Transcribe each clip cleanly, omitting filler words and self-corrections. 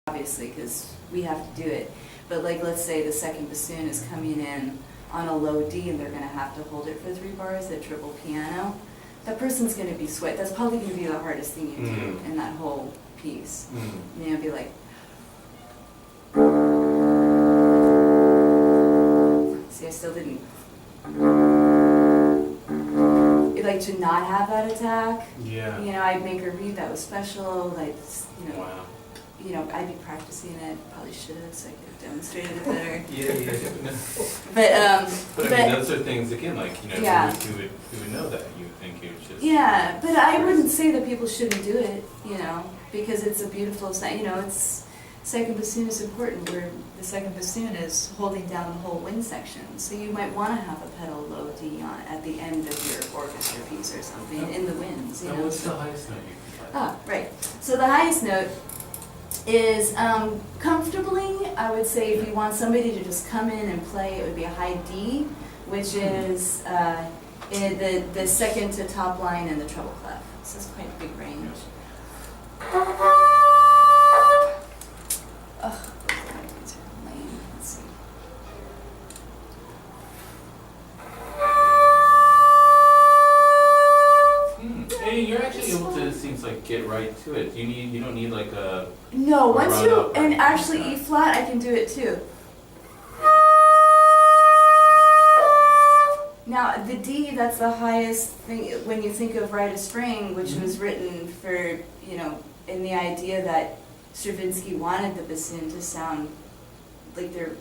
obviously, because we have to do it. But like, let's say the second bassoon is coming in on a low D and they're going to have to hold it for 3 bars at triple piano. That person's going to be sweat. That's probably going to be the hardest thing you do in that whole piece. You know, be like. See, I still didn't. Like to not have that attack. Yeah. You know, I'd make her read that was special. Like, you know. Wow. You know, I'd be practicing it. Probably should have, so I could have demonstrated it better. Yeah. But I mean, those are things again, like, you know, Yeah. who would know that? You would think it's just. Yeah, but I wouldn't say that people shouldn't do it, you know, because it's a beautiful sound. You know, it's second bassoon is important. Where the second bassoon is holding down the whole wind section, so you might want to have a pedal low D on at the end of your orchestra piece or something in the winds. You Now, know? what's the highest note you can play? Ah, right. So the highest note is comfortably, I would say if you want somebody to just come in and play, it would be a high D, which is in the second to top line in the treble clef. So it's quite a big range. Oh, these are lame. Let's see. Hey, you're actually able to, it seems like, get right to it. You don't need like a. No, once run you, up or and anything actually like E that. flat, I can do it too. Now, the D, that's the highest thing, when you think of Rite a String, which was written for, you know, in the idea that Stravinsky wanted the bassoon to sound like they're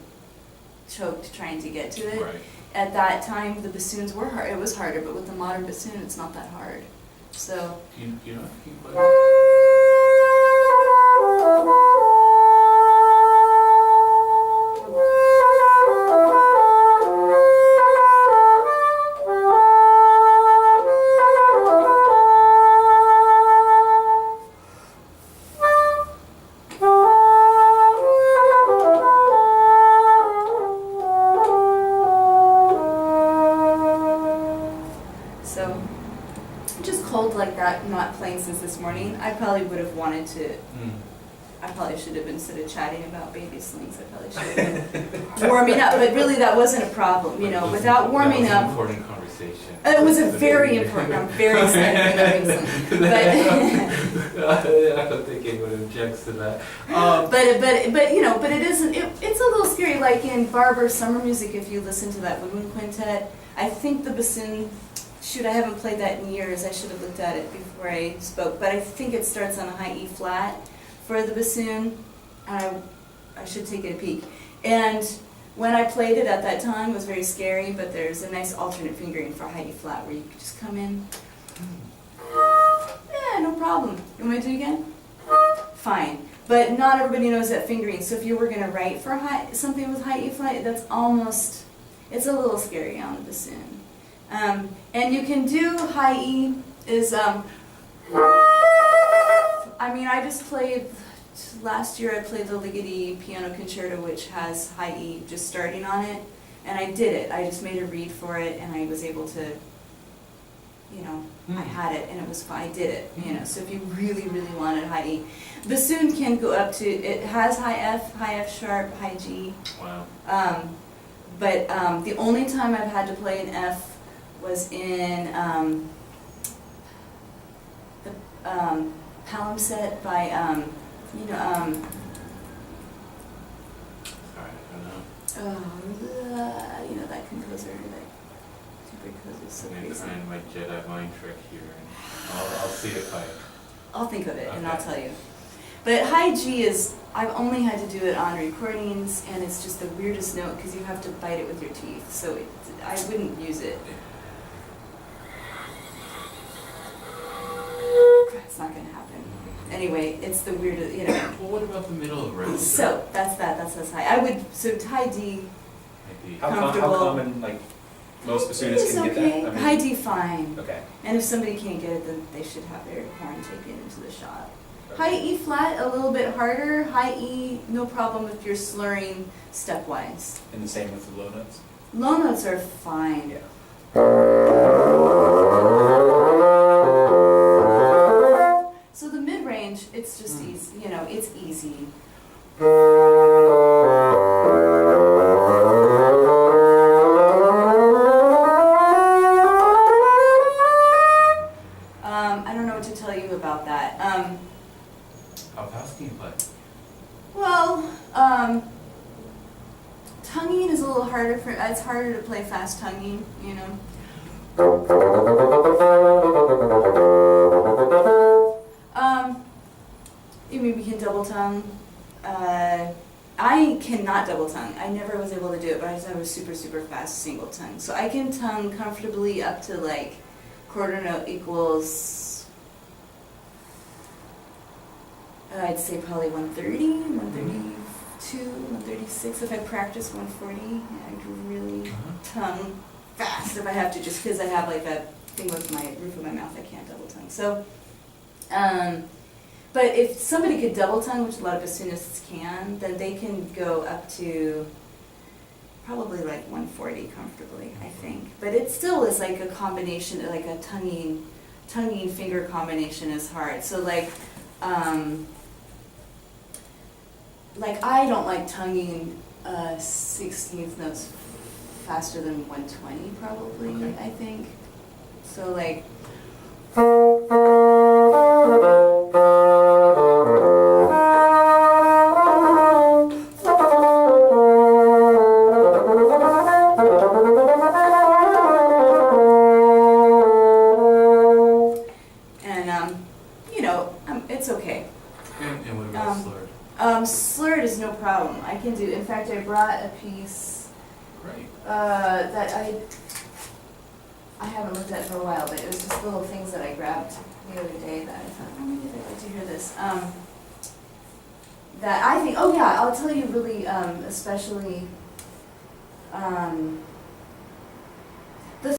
choked trying to get to it. Right. At that time, the bassoons were hard, it was harder, but with the modern bassoon, it's not that hard. So. You know, if you play. So, just cold like that, not playing since this morning, I probably would have wanted to, I probably should have, instead of chatting about baby slings, I probably should have been warming up, but really that wasn't a problem, you know, without warming That was an up. important conversation. It was a very important, I'm very excited for that baby sling. I don't think anyone objects to that. But you know, but it isn't, it's a little scary, like in Barber Summer Music, if you listen to that woodwind quintet, I think the bassoon, shoot, I haven't played that in years, I should have looked at it before I spoke, but I think it starts on a high E flat for the bassoon. I should take a peek. And when I played it at that time, it was very scary, but there's a nice alternate fingering for high E flat where you can just come in. Yeah, no problem. You want me to do it again? Fine. But not everybody knows that fingering, so if you were going to write for something with high E flat, that's almost, it's a little scary on the bassoon. And you can do high E is, I mean, I just played, last year I played the Ligeti Piano Concerto, which has high E just starting on it, and I did it. I just made a read for it, and I was able to, you know, I had it, and it was fine. I did it, you know, so if you really, really wanted high E. Bassoon can go up to, it has high F sharp, high G. Wow. But the only time I've had to play an F was in the Palimpsest by, you know, Sorry, I don't know. you know, that composer, that super composer, so I'm going to crazy. find my Jedi mind trick here, and I'll see if I. I'll think of it and I'll Okay. tell you. But high G is, I've only had to do it on recordings, and it's just the weirdest note because you have to bite it with your teeth, so I wouldn't use it. It's not going to happen. Anyway, it's the weirdest, you know. Well, what about the middle of the road? So, that's as high. I would, so high D, Maybe. How Comfortable. common, like, most is bassoonists can get okay. that? I mean, High D, fine. Okay. And if somebody can't get it, then they should have their horn taken into the shop. High E flat, a little bit harder. High E, no problem if you're slurring stepwise. And the same with the low notes? Low notes are fine. Yeah. So the mid range, it's just easy. You know, it's easy. Well, tonguing is a little harder it's harder to play fast tonguing, you know. You mean we can double tongue? I cannot double tongue. I never was able to do it, but I just have a super, super fast single tongue. So I can tongue comfortably up to like quarter note equals, I'd say probably 130, 132, 136. If I practice 140, I can really tongue fast if I have to, just because I have like that thing with my roof of my mouth, I can't double tongue. So, but if somebody could double tongue, which a lot of bassoonists can, then they can go up to probably like 140 comfortably, I think. But it still is like a combination, like a tonguing finger combination is hard. So like I don't like tonguing 16th notes faster than 120 probably, Okay. I think. So like it's okay. And what about slurred? Slurred is no problem. I can do. In fact, I brought a piece Great. that I haven't looked at for a while, but it was just little things that I grabbed the other day that I thought, oh, maybe I'd like to hear this. That I think. Oh yeah, I'll tell you really, especially.